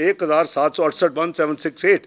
1768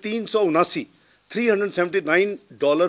$379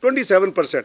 27%।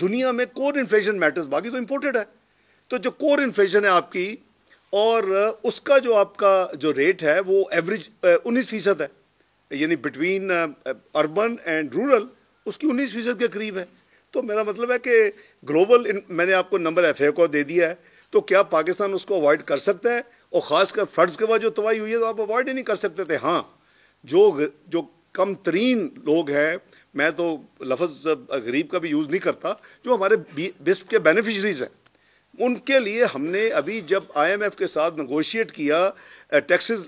دنیا میں core inflation matters, باقی تو امپورٹڈ ہے. تو جو کور انفلیشن ہے آپ کی، اور اس کا جو آپ کا جو ریٹ ہے وہ ایوریج 19% ہے، یعنی بٹوین اربن اینڈ رورل اس کی 19% کے قریب ہے. تو میرا مطلب ہے کہ گلوبل میں نے آپ کو نمبر ایف اے کو دے دیا ہے، تو کیا پاکستان اس کو اوائڈ کر سکتا ہے؟ اور خاص کر فلڈز کے بعد جو تباہی ہوئی ہے تو آپ اوائڈ ہی نہیں کر سکتے تھے. ہاں، جو کم ترین لوگ ہیں، میں تو لفظ غریب کا بھی یوز نہیں کرتا، جو ہمارے بسپ کے بینیفیشریز ہیں، ان کے لیے ہم نے ابھی جب آئی ایم ایف کے ساتھ نیگوشیٹ کیا، ٹیکسز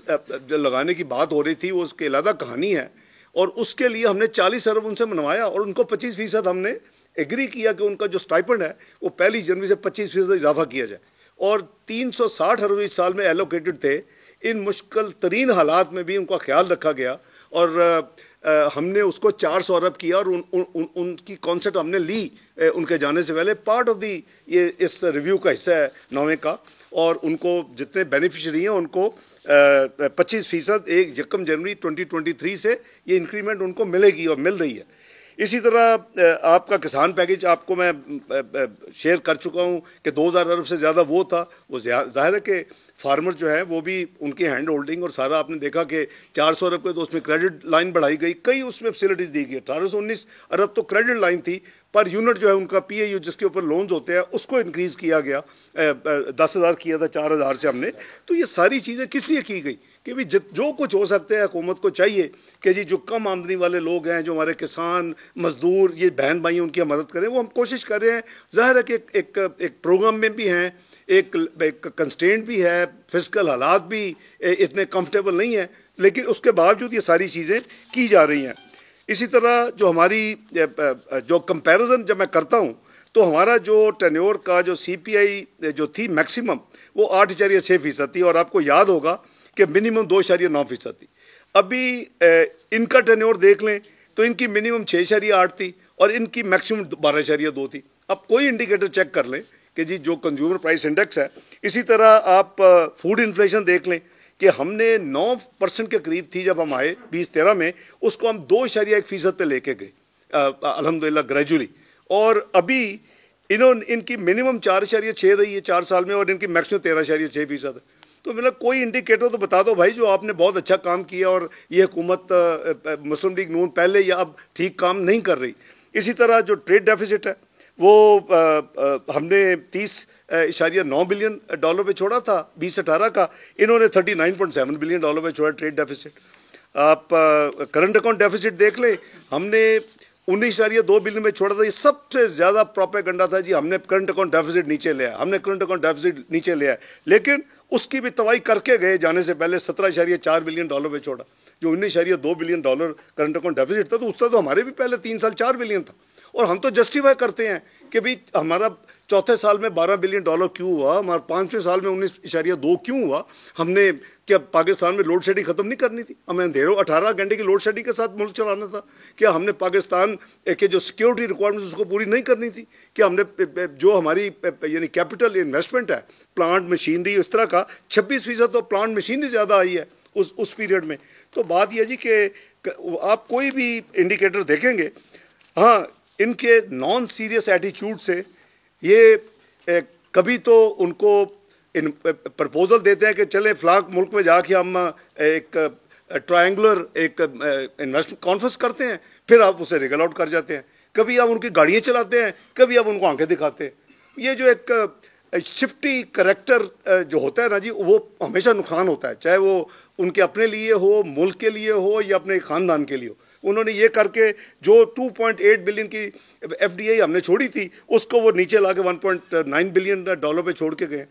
لگانے کی بات ہو رہی تھی، وہ اس کی علیحدہ کہانی ہے، اور اس کے لیے ہم نے 40 ارب ان سے منوایا، اور ان کو 25% ہم نے ایگری کیا کہ ان کا جو سٹائپنڈ ہے وہ 1 جنوری سے 25% اضافہ کیا جائے، اور 360 ارب اس سال میں ایلوکیٹڈ تھے. ان مشکل ترین حالات میں بھی ان کا خیال رکھا گیا، اور ہم نے اس کو 400 ارب کیا، اور ان کی کانسیپٹ ہم نے لی ان کے جانے سے پہلے. پارٹ آف دی یہ اس ریویو کا حصہ ہے 9ویں کا، اور ان کو جتنے بینیفیشری ہیں ان کو 25% 1 جنوری 2023 سے یہ انکریمنٹ ان کو ملے گی اور مل رہی ہے. اسی طرح آپ کا کسان پیکج آپ کو میں شیئر کر چکا ہوں کہ 2000 ارب سے زیادہ وہ تھا. وہ ظاہر ہے کہ فارمر جو ہے وہ بھی ان کی ہینڈ ہولڈنگ اور سارا آپ نے دیکھا کہ 400 ارب کے تو اس میں کریڈٹ لائن بڑھائی گئی، کئی اس میں فیسلٹیز دی گئی. 1819 ارب تو کریڈٹ لائن تھی، پر یونٹ جو ہے ان کا پی اے یو جس کے اوپر لونز ہوتے ہیں اس کو انکریز کیا گیا، 10,000 کیا تھا 4,000 سے ہم نے. تو یہ ساری چیزیں کس لیے کی گئی کہ بھی جو کچھ ہو سکتے ہیں حکومت کو چاہیے کہ جی جو کم آمدنی والے لوگ ہیں، جو ہمارے کسان مزدور یہ بہن بھائی ان کی مدد کریں. وہ ہم کوشش کر رہے ہیں. ظاہر ہے کہ ایک پروگرام میں بھی ہیں، ایک کنسٹرینٹ بھی ہے، فزیکل حالات بھی اتنے کمفرٹیبل نہیں ہیں، لیکن اس کے باوجود یہ ساری چیزیں کی جا رہی ہیں. اسی طرح جو ہماری جو کمپیریزن جب میں کرتا ہوں تو ہمارا جو ٹینیور کا جو سی پی آئی جو تھی میکسیمم وہ 8.6% تھی، اور آپ کو یاد ہوگا کہ منیمم 2.9% تھی. ابھی ان کا ٹینیور دیکھ لیں تو ان کی منیمم 6.8 تھی اور ان کی میکسیمم 12.2 تھی. اب کوئی انڈیکیٹر چیک کر لیں کہ جی جو کنزیومر پرائس انڈیکس ہے. اسی طرح آپ فوڈ انفلیشن دیکھ لیں کہ ہم نے 9% کے قریب تھی جب ہم آئے 2013 میں، اس کو ہم 2.1% پہ لے کے گئے الحمدللہ گریجولی، اور ابھی ان کی منیمم 4.6 رہی ہے 4 سال میں، اور ان کی میکسیمم 13.6% ہے. تو مطلب کوئی انڈیکیٹر تو بتا دو بھائی جو آپ نے بہت اچھا کام کیا اور یہ حکومت مسلم لیگ نون پہلے یا اب ٹھیک کام نہیں کر رہی. اسی طرح جو ٹریڈ ڈیفیسٹ ہے وہ ہم نے 30.9 بلین ڈالر پہ چھوڑا تھا 2018 کا، انہوں نے 39.7 بلین ڈالر پہ چھوڑا ٹریڈ ڈیفیسٹ. آپ کرنٹ اکاؤنٹ ڈیفیسٹ دیکھ لیں، ہم نے 19.2 بلین میں چھوڑا تھا. یہ سب سے زیادہ پروپیگنڈا تھا جی ہم نے کرنٹ اکاؤنٹ ڈیفیسٹ نیچے لیا، ہم نے کرنٹ اکاؤنٹ ڈیفیسٹ نیچے لیا، لیکن اس کی بھی توائی کر کے گئے جانے سے پہلے 17.4 بلین ڈالر پہ چھوڑا، جو 19.2 billion dollar current account deficit تھا. تو اس سے تو ہمارے بھی پہلے 3 سال 4 بلین تھا، اور ہم تو جسٹیفائی کرتے ہیں کہ بھی ہمارا چوتھے سال میں 12 بلین ڈالر کیوں ہوا، ہمارا 5ویں سال میں 19.2 کیوں ہوا. ہم نے کیا پاکستان میں لوڈ شیڈنگ ختم نہیں کرنی تھی؟ ہمیں اندھیروں 18 گھنٹے کی لوڈ شیڈنگ کے ساتھ ملک چلانا تھا؟ کیا ہم نے پاکستان کے جو سیکیورٹی ریکوائرمنٹس اس کو پوری نہیں کرنی تھی؟ کیا ہم نے جو ہماری یعنی کیپٹل انویسٹمنٹ ہے پلانٹ مشینری اس طرح کا 26% تو پلانٹ مشینری زیادہ آئی ہے اس پیریڈ میں. تو بات یہ جی کہ آپ کوئی بھی انڈیکیٹر دیکھیں گے، ہاں ان کے نان سیریس ایٹیچیوڈ سے یہ کبھی تو ان کو پرپوزل دیتے ہیں کہ چلے فلاں ملک میں جا کے ہم ایک ٹرائنگولر ایک انویسٹمنٹ کانفرنس کرتے ہیں، پھر آپ اسے ریگل آؤٹ کر جاتے ہیں. کبھی آپ ان کی گاڑیاں چلاتے ہیں، کبھی آپ ان کو آنکھیں دکھاتے ہیں. یہ جو ایک شفٹی کریکٹر جو ہوتا ہے نا جی، وہ ہمیشہ نقصان ہوتا ہے، چاہے وہ ان کے اپنے لیے ہو، ملک کے لیے ہو، یا اپنے خاندان کے لیے ہو. انہوں نے یہ کر کے جو 2.8 بلین کی ایف ڈی آئی ہم نے چھوڑی تھی اس کو وہ نیچے لا کے 1.9 بلین ڈالر پہ چھوڑ کے گئے.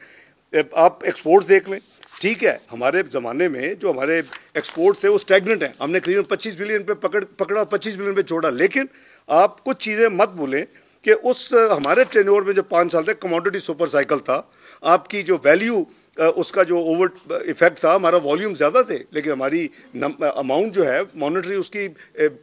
آپ ایکسپورٹس دیکھ لیں، ٹھیک ہے ہمارے زمانے میں جو ہمارے ایکسپورٹس تھے وہ اسٹیگننٹ ہیں، ہم نے تقریباً 25 بلین پہ پکڑا 25 بلین پہ چھوڑا. لیکن آپ کچھ چیزیں مت بھولیں کہ اس ہمارے ٹینیور میں جو 5 سال تک کموڈٹی سپر سائیکل تھا، آپ کی جو ویلیو اس کا جو اوور ایفیکٹ تھا، ہمارا والیوم زیادہ تھے لیکن ہماری اماؤنٹ جو ہے مانیٹری اس کی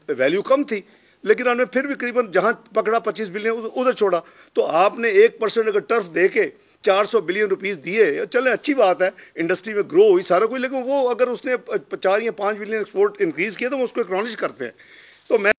ویلیو کم تھی، لیکن ہم نے پھر بھی قریباً جہاں پکڑا 25 بلین ادھر چھوڑا. تو آپ نے 1% اگر ٹرف دے کے 400 بلین روپیز دیے، چلیں اچھی بات ہے انڈسٹری میں گرو ہوئی سارا کوئی، لیکن وہ اگر اس نے 4 یا 5 بلین ایکسپورٹ انکریز کیا تو ہم اس کو اکنالج کرتے ہیں. تو میں